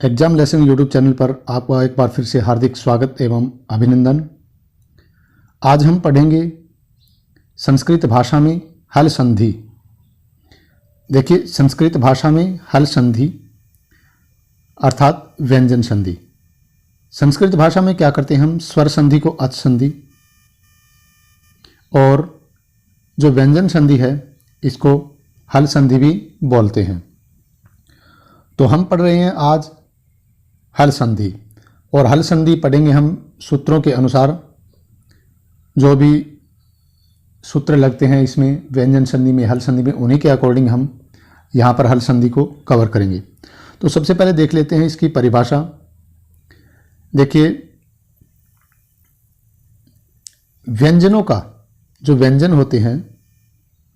Exam lesson YouTube channel पर आपका एक बार फिर से हार्दिक स्वागत एवं अभिनंदन। आज हम पढ़ेंगे संस्कृत भाषा में हल संधि। देखिए, संस्कृत भाषा में हल संधि अर्थात व्यंजन संधि। संस्कृत भाषा में क्या करते हैं हम, स्वर संधि को अच संधि और जो व्यंजन संधि है इसको हल संधि भी बोलते हैं। तो हम पढ़ रहे हैं आज हल संधि, और हल संधि पढ़ेंगे हम सूत्रों के अनुसार। जो भी सूत्र लगते हैं इसमें व्यंजन संधि में, हल संधि में, उन्हीं के अकॉर्डिंग हम यहाँ पर हल संधि को कवर करेंगे। तो सबसे पहले देख लेते हैं इसकी परिभाषा। देखिए, व्यंजनों का जो व्यंजन होते हैं,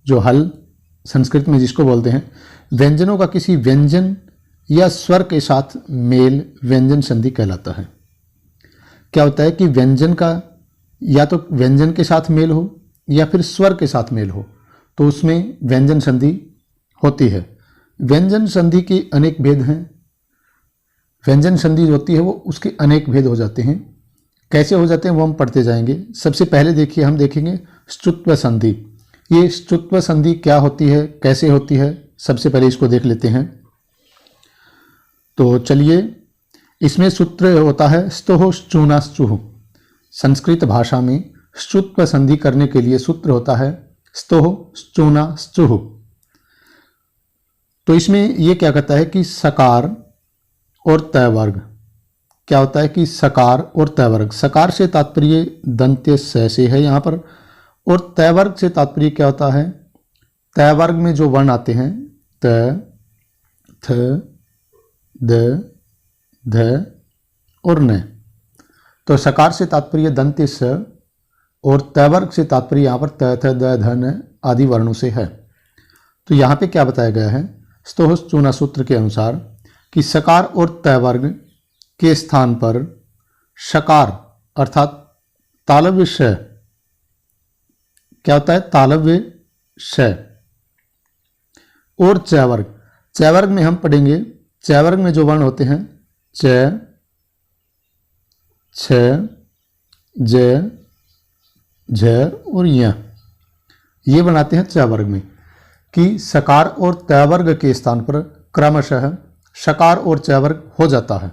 जो हल संस्कृत में जिसको बोलते हैं, व्यंजनों का किसी व्यंजन या स्वर के साथ मेल व्यंजन संधि कहलाता है। क्या होता है कि व्यंजन का या तो व्यंजन के साथ मेल हो या फिर स्वर के साथ मेल हो, तो उसमें व्यंजन संधि होती है। व्यंजन संधि के अनेक भेद हैं। व्यंजन संधि होती है वो उसके अनेक भेद हो जाते हैं। कैसे हो जाते हैं वो हम पढ़ते जाएंगे। सबसे पहले देखिए, हम देखेंगे स्तुत्व संधि। ये स्तुत्व संधि क्या होती है, कैसे होती है, सबसे पहले इसको देख लेते हैं। तो चलिए, इसमें सूत्र होता है स्तोः श्चूना श्चुः। संस्कृत भाषा में स्तुत्व संधि करने के लिए सूत्र होता है स्तोः श्चूना श्चुः। तो इसमें यह क्या कहता है कि सकार और तय वर्ग। क्या होता है कि सकार और तय वर्ग। सकार से तात्पर्य दंत्य स से है यहाँ पर, और तय वर्ग से तात्पर्य क्या होता है, तय वर्ग में जो वर्ण आते हैं त, थ, द, ध और न। तो सकार से तात्पर्य दंत्य स और तय वर्ग से तात्पर्य यहाँ पर त, थ, द, ध, न आदि वर्णों से है। तो यहाँ पे क्या बताया गया है, स्तोः श्चूना सूत्र के अनुसार कि सकार और तय वर्ग के स्थान पर शकार अर्थात तालव्य श, क्या होता है तालव्य श, और च वर्ग। च वर्ग में हम पढ़ेंगे, च वर्ग में जो वर्ण होते हैं च, छ, ज, झ और य, ये बनाते हैं च वर्ग में। कि सकार और तय वर्ग के स्थान पर क्रमशः शकार और च वर्ग हो जाता है।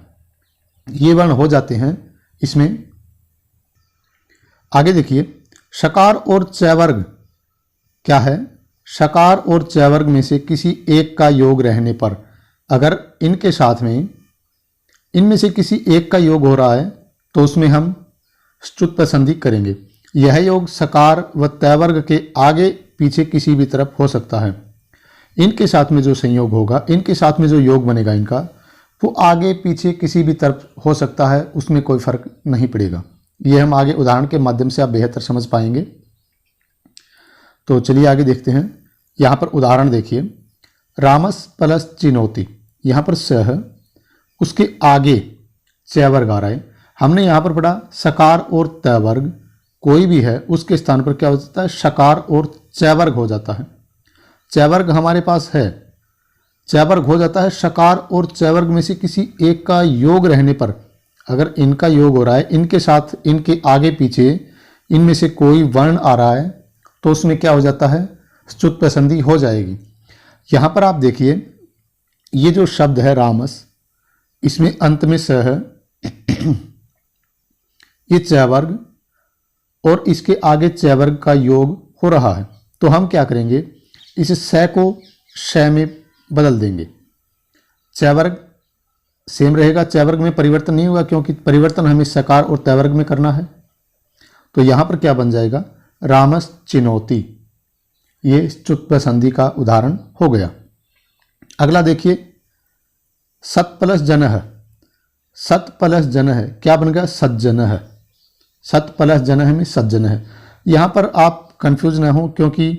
ये वर्ण हो जाते हैं इसमें। आगे देखिए, शकार और च वर्ग क्या है, शकार और च वर्ग में से किसी एक का योग रहने पर, अगर इनके साथ में इनमें से किसी एक का योग हो रहा है तो उसमें हम स्तुत्व संधि करेंगे। यह योग सकार व तय वर्ग के आगे पीछे किसी भी तरफ हो सकता है। इनके साथ में जो संयोग होगा, इनके साथ में जो योग बनेगा इनका, वो आगे पीछे किसी भी तरफ हो सकता है, उसमें कोई फर्क नहीं पड़ेगा। यह हम आगे उदाहरण के माध्यम से आप बेहतर समझ पाएंगे। तो चलिए आगे देखते हैं। यहाँ पर उदाहरण देखिए, रामस प्लस चिनोति। यहाँ पर सह, उसके आगे च वर्ग आ रहा है। हमने यहाँ पर पढ़ा सकार और तय वर्ग कोई भी है उसके स्थान पर क्या हो जाता है, शकार और च वर्ग हो जाता है। च वर्ग हमारे पास है, च वर्ग हो जाता है। शकार और च वर्ग में से किसी एक का योग रहने पर, अगर इनका योग हो रहा है, इनके साथ इनके आगे पीछे इनमें से कोई वर्ण आ रहा है, तो उसमें क्या हो जाता है, स्तुत्व संधि हो जाएगी। यहाँ पर आप देखिए, ये जो शब्द है रामस, इसमें अंत में स है, ये च वर्ग और इसके आगे च वर्ग का योग हो रहा है। तो हम क्या करेंगे, इस स को श में बदल देंगे। च वर्ग सेम रहेगा, च वर्ग में परिवर्तन नहीं होगा, क्योंकि परिवर्तन हमें सकार और तय वर्ग में करना है। तो यहाँ पर क्या बन जाएगा, रामस चिनोति। ये स्तुत्व संधि का उदाहरण हो गया। अगला देखिए, सत प्लस जनः। सत प्लस जनः क्या बन गया, सज्जनः। सत प्लस जनः में सज्जनः। यहाँ पर आप कंफ्यूज ना हो, क्योंकि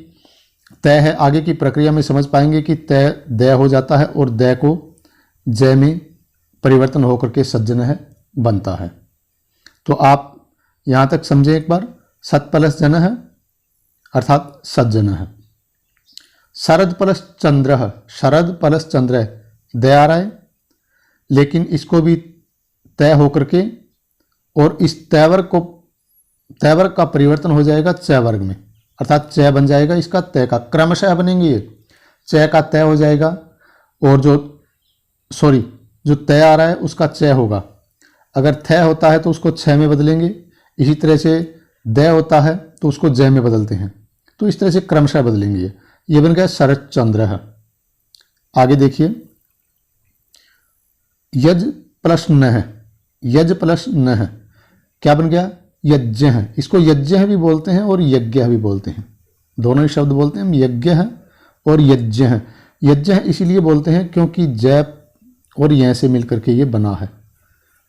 तय है, आगे की प्रक्रिया में समझ पाएंगे कि तय दय हो जाता है और दय को जय में परिवर्तन होकर के सज्जनः बनता है। तो आप यहाँ तक समझें एक बार। सत प्लस जनः अर्थात सज्जनः। शरद प्लस चंद्र, शरद प्लस चंद्र दया रहा है। लेकिन इसको भी तय होकर के और इस तय वर्ग का परिवर्तन हो जाएगा चय वर्ग में, अर्थात चय बन जाएगा इसका तय का, क्रमशः बनेंगे ये, चय का तय हो जाएगा और जो तय आ रहा है उसका चय होगा। अगर थय होता है तो उसको छय में बदलेंगे, इसी तरह से दय होता है तो उसको जय में बदलते हैं, तो इस तरह से क्रमशः बदलेंगे। ये बन गया शरद चंद्र। आगे देखिए, यज प्लस न, यज प्लस न क्या बन गया, यज्ञ है। इसको यज्ञ भी बोलते हैं और यज्ञ भी बोलते हैं, दोनों ही शब्द बोलते हैं, यज्ञ है और यज्ञ है। यज्ञ इसीलिए बोलते हैं क्योंकि जय और यह से मिलकर के ये बना है,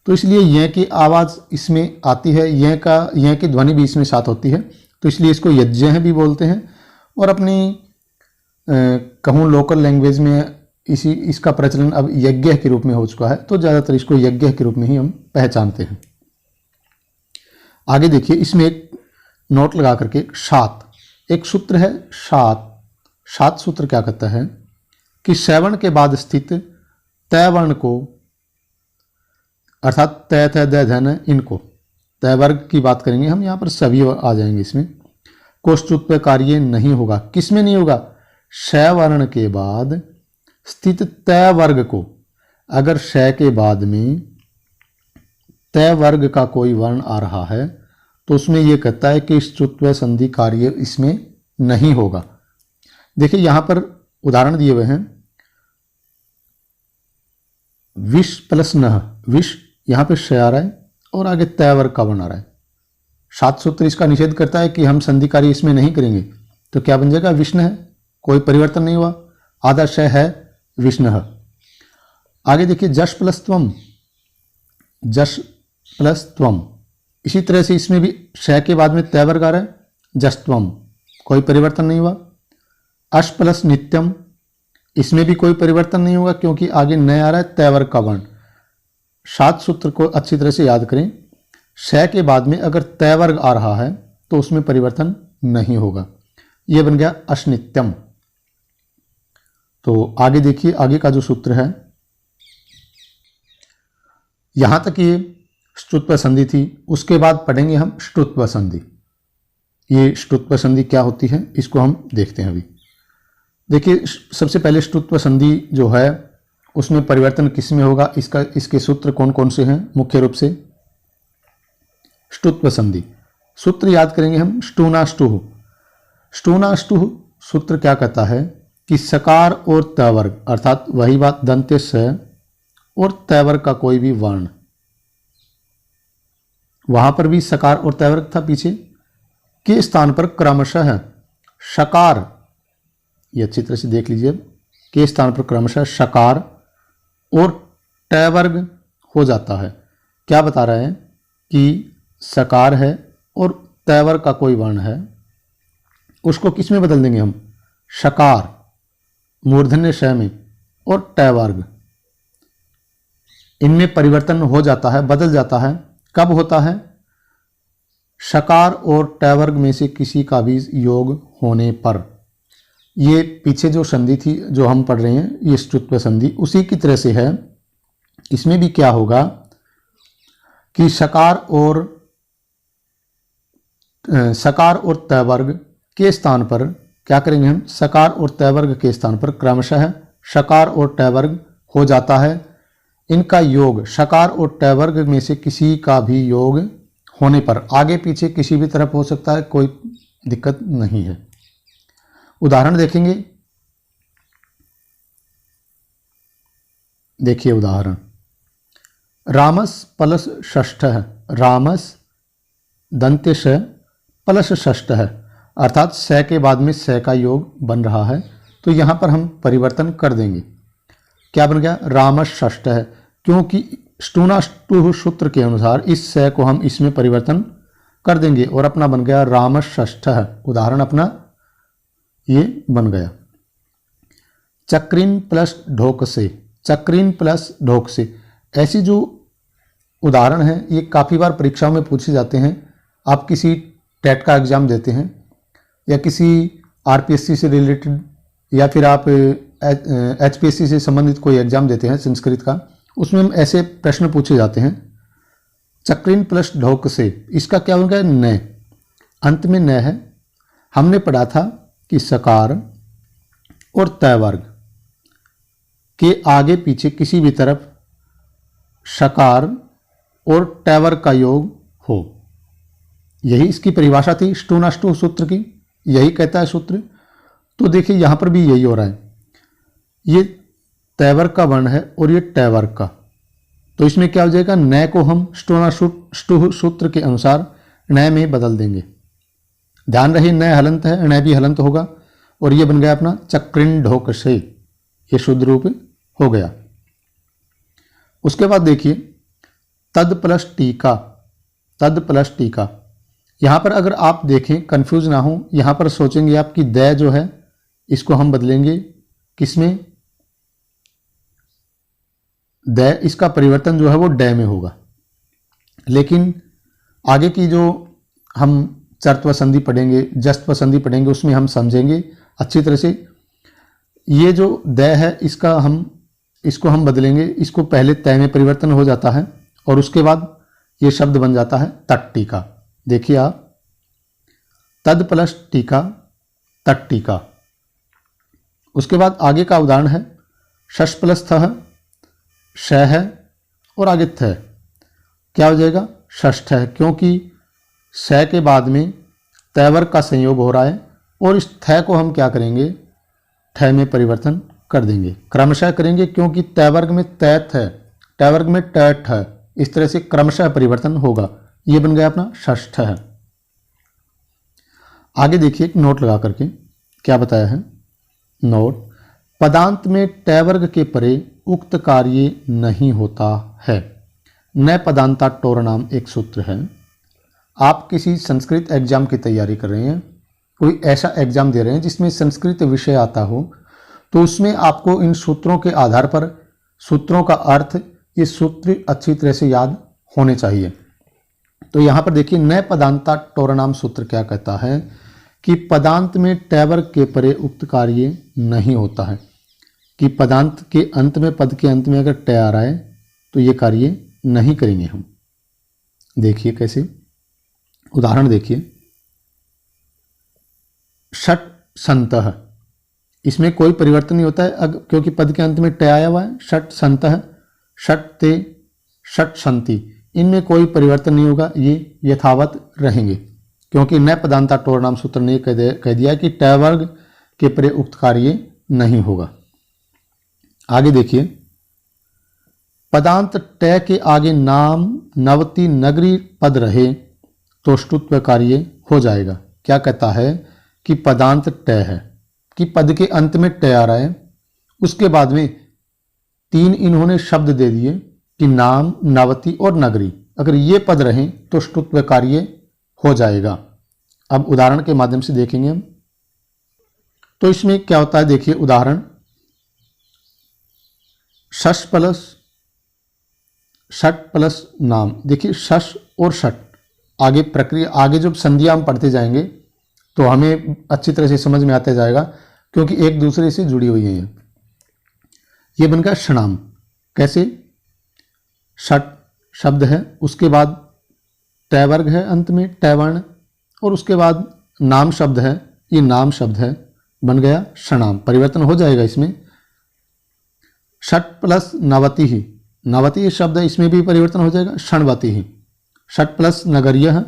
तो इसलिए यह की आवाज़ इसमें आती है, यह की ध्वनि भी इसमें साथ होती है, तो इसलिए इसको यज्ञ भी बोलते हैं। और अपनी कहूँ लोकल लैंग्वेज में इसका प्रचलन अब यज्ञ के रूप में हो चुका है, तो ज़्यादातर इसको यज्ञ के रूप में ही हम पहचानते हैं। आगे देखिए, इसमें एक नोट लगा करके शात, एक सूत्र है शात। शात सूत्र क्या कहता है कि श्रवण के बाद स्थित तय वर्ण को, अर्थात तय तय द धन, इनको तय वर्ग की बात करेंगे हम, यहाँ पर सभी आ जाएंगे इसमें, कोष्ठोत्पय कार्य नहीं होगा। किसमें नहीं होगा, श वर्ण के बाद स्थित तय वर्ग को, अगर श के बाद में तय वर्ग का कोई वर्ण आ रहा है तो उसमें यह कहता है कि स्तुत्व संधि कार्य इसमें नहीं होगा। देखिए यहाँ पर उदाहरण दिए हुए हैं, विष प्लस न, विष यहाँ पे श आ रहा है और आगे तय वर्ग का वर्ण आ रहा है। सात सूत्र इसका निषेध करता है कि हम संधि कार्य इसमें नहीं करेंगे, तो क्या बन जाएगा, विष्णु है, कोई परिवर्तन नहीं हुआ, आधा श है, विष्णु। आगे देखिए, जश प्लस त्वम, जश प्लस त्वम, इसी तरह से इसमें भी श के बाद में तय वर्ग आ रहा है, जस्त्वम, कोई परिवर्तन नहीं हुआ। अश प्लस नित्यम, इसमें भी कोई परिवर्तन नहीं होगा क्योंकि आगे न आ रहा है तय वर्ग का वर्ण। सात सूत्र को अच्छी तरह से याद करें, श के बाद में अगर तय वर्ग आ रहा है तो उसमें परिवर्तन नहीं होगा। यह बन गया अशनित्यम। तो आगे देखिए, आगे का जो सूत्र है, यहां तक ये ष्टुत्व संधि थी, उसके बाद पढ़ेंगे हम ष्टुत्व संधि। ये ष्टुत्व संधि क्या होती है इसको हम देखते हैं अभी। देखिए, सबसे पहले ष्टुत्व संधि जो है उसमें परिवर्तन किस में होगा, इसके सूत्र कौन कौन से हैं। मुख्य रूप से ष्टुत्व संधि सूत्र याद करेंगे हम, ष्टुनाष्टुः। ष्टुनाष्टुः सूत्र क्या कहता है कि सकार और तय वर्ग, अर्थात वही बात, दंत्य स और तय वर्ग का कोई भी वर्ण, वहां पर भी सकार और तय वर्ग था पीछे, के स्थान पर क्रमशः शकार, ये अच्छी तरह से देख लीजिए, के स्थान पर क्रमशः शकार और तय वर्ग हो जाता है। क्या बता रहे हैं कि सकार है और तय वर्ग का कोई वर्ण है, उसको किस में बदल देंगे हम, शकार मूर्धन्य श में, और तय वर्ग, इनमें परिवर्तन हो जाता है, बदल जाता है। कब होता है, शकार और तय वर्ग में से किसी का भी योग होने पर। ये पीछे जो संधि थी जो हम पढ़ रहे हैं, ये ष्टुत्व संधि उसी की तरह से है। इसमें भी क्या होगा कि शकार और तय वर्ग के स्थान पर क्या करेंगे हम, सकार और तय वर्ग के स्थान पर क्रमशः शकार और तय वर्ग हो जाता है। इनका योग शकार और तय वर्ग में से किसी का भी योग होने पर, आगे पीछे किसी भी तरफ हो सकता है, कोई दिक्कत नहीं है। उदाहरण देखेंगे, देखिए उदाहरण, रामस प्लस षष्ठ है, रामस दंत्य श प्लस षष्ठ है, अर्थात स के बाद में स का योग बन रहा है, तो यहां पर हम परिवर्तन कर देंगे। क्या बन गया, रामस षष्ठ है, क्योंकि ष्टुनाष्टुः सूत्र के अनुसार इस स को हम इसमें परिवर्तन कर देंगे और अपना बन गया रामस षष्ठ है। उदाहरण अपना ये बन गया। चक्रिन प्लस ढोक से, चक्रिन प्लस ढोक से, ऐसी जो उदाहरण है ये काफ़ी बार परीक्षाओं में पूछे जाते हैं। आप किसी टेट का एग्ज़ाम देते हैं या किसी आरपीएससी से रिलेटेड या फिर आप एचपीएससी से संबंधित कोई एग्ज़ाम देते हैं संस्कृत का, उसमें हम ऐसे प्रश्न पूछे जाते हैं। चक्रिन प्लस ढोक से, इसका क्या होगा? न, अंत में न है। हमने पढ़ा था कि सकार और तय वर्ग के आगे पीछे किसी भी तरफ सकार और तय वर्ग का योग हो, यही इसकी परिभाषा थी स्टूनाष्टु सूत्र की, यही कहता है सूत्र। तो देखिए यहां पर भी यही हो रहा है, ये तय वर्ग का वर्ण है और ये तय वर्ग का, तो इसमें क्या हो जाएगा? न को हम स्टूनाष्टु सूत्र के अनुसार न में बदल देंगे। ध्यान रहे न हलंत है, न भी हलंत होगा, और ये बन गया अपना चक्रिन ढोक से, ये शुद्ध रूप हो गया। उसके बाद देखिए तद प्लस टीका, तद प्लस टीका। यहां पर अगर आप देखें, कंफ्यूज ना हो, यहां पर सोचेंगे आप कि द जो है इसको हम बदलेंगे किसमें? द, इसका परिवर्तन जो है वो ड में होगा। लेकिन आगे की जो हम चर्त्व संधि पढ़ेंगे, जस्त्व संधि पढ़ेंगे, उसमें हम समझेंगे अच्छी तरह से। ये जो द है इसको हम बदलेंगे, इसको पहले तय में परिवर्तन हो जाता है और उसके बाद ये शब्द बन जाता है तट्टिका। देखिए आप, तद प्लस टीका, तट्टिका। उसके बाद आगे का उदाहरण है शश प्लस थ, श है और आगे थ, क्या हो जाएगा? षष्ठ है, क्योंकि स के बाद में तय वर्ग का संयोग हो रहा है और इस थ को हम क्या करेंगे? ठ में परिवर्तन कर देंगे, क्रमशः करेंगे, क्योंकि तय वर्ग में तैथ है, तय वर्ग में टैठ है, इस तरह से क्रमशः परिवर्तन होगा। ये बन गया अपना षष्ठ है। आगे देखिए एक नोट लगा करके क्या बताया है। नोट, पदांत में तय वर्ग के परे उक्त कार्य नहीं होता है। न पदांता टोर नाम एक सूत्र है। आप किसी संस्कृत एग्जाम की तैयारी कर रहे हैं, कोई ऐसा एग्जाम दे रहे हैं जिसमें संस्कृत विषय आता हो, तो उसमें आपको इन सूत्रों के आधार पर सूत्रों का अर्थ, ये सूत्र अच्छी तरह से याद होने चाहिए। तो यहाँ पर देखिए न पदांता टोर नाम सूत्र क्या कहता है कि पदांत में तय वर्ग के परे उक्त कार्य नहीं होता है, कि पदांत के अंत में, पद के अंत में अगर तय आ रहा है तो ये कार्य नहीं करेंगे हम। देखिए कैसे, उदाहरण देखिए, षट संतः, इसमें कोई परिवर्तन नहीं होता है क्योंकि पद के अंत में तय आया हुआ है। षट संतः, षट ते, षट संति, इनमें कोई परिवर्तन नहीं होगा, ये यथावत रहेंगे, क्योंकि न पदांता टोर नाम सूत्र ने कह दिया कि तय वर्ग के परे उक्त कार्य नहीं होगा। आगे देखिए, पदांत तय के आगे नाम नवति नगरी पद रहे तो ष्टुत्व कार्य हो जाएगा। क्या कहता है कि पदांत तय है, कि पद के अंत में तय आ रहा है, उसके बाद में तीन इन्होंने शब्द दे दिए कि नाम, नवति और नगरी, अगर ये पद रहें तो ष्टुत्व कार्य हो जाएगा। अब उदाहरण के माध्यम से देखेंगे हम, तो इसमें क्या होता है, देखिए उदाहरण, शश प्लस षट प्लस नाम। देखिए शश और षट, आगे प्रक्रिया, आगे जब संधियां हम पढ़ते जाएंगे तो हमें अच्छी तरह से समझ में आता जाएगा, क्योंकि एक दूसरे से जुड़ी हुई है। ये बन गया षणाम। कैसे? षट शब्द है, उसके बाद तय वर्ग है अंत में, तय वर्ण, और उसके बाद नाम शब्द है, ये नाम शब्द है, बन गया षणाम। परिवर्तन हो जाएगा इसमें। षट प्लस नवति ही, नवति शब्द है, इसमें भी परिवर्तन हो जाएगा, षणवति ही। षट प्लस नगरीय है,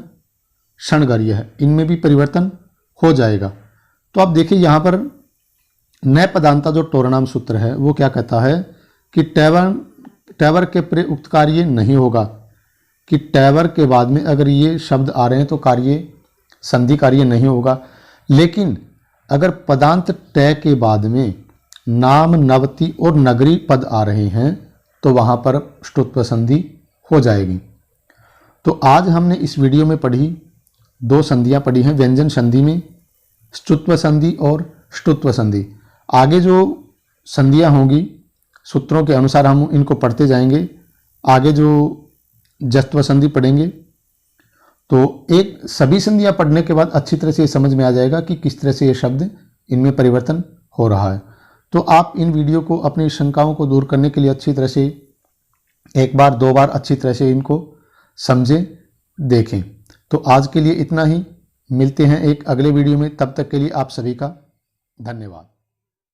षणगरीय है, इनमें भी परिवर्तन हो जाएगा। तो आप देखिए यहाँ पर न पदांता जो टोरनाम सूत्र है वो क्या कहता है कि टैवर के परे उक्त कार्य नहीं होगा, कि टैवर के बाद में अगर ये शब्द आ रहे हैं तो कार्य, संधि कार्य नहीं होगा। लेकिन अगर पदांत तय के बाद में नाम, नवति और नगरी पद आ रहे हैं तो वहाँ पर ष्टुत्व संधि हो जाएगी। तो आज हमने इस वीडियो में पढ़ी, दो संधियाँ पढ़ी हैं व्यंजन संधि में, ष्टुत्व संधि और ष्टुत्व संधि। आगे जो संधियाँ होंगी सूत्रों के अनुसार हम इनको पढ़ते जाएंगे। आगे जो जस्त्व संधि पढ़ेंगे तो एक सभी संधियाँ पढ़ने के बाद अच्छी तरह से ये समझ में आ जाएगा कि किस तरह से ये शब्द इनमें परिवर्तन हो रहा है। तो आप इन वीडियो को अपनी शंकाओं को दूर करने के लिए अच्छी तरह से एक बार दो बार अच्छी तरह से इनको समझें, देखें। तो आज के लिए इतना ही, मिलते हैं एक अगले वीडियो में, तब तक के लिए आप सभी का धन्यवाद।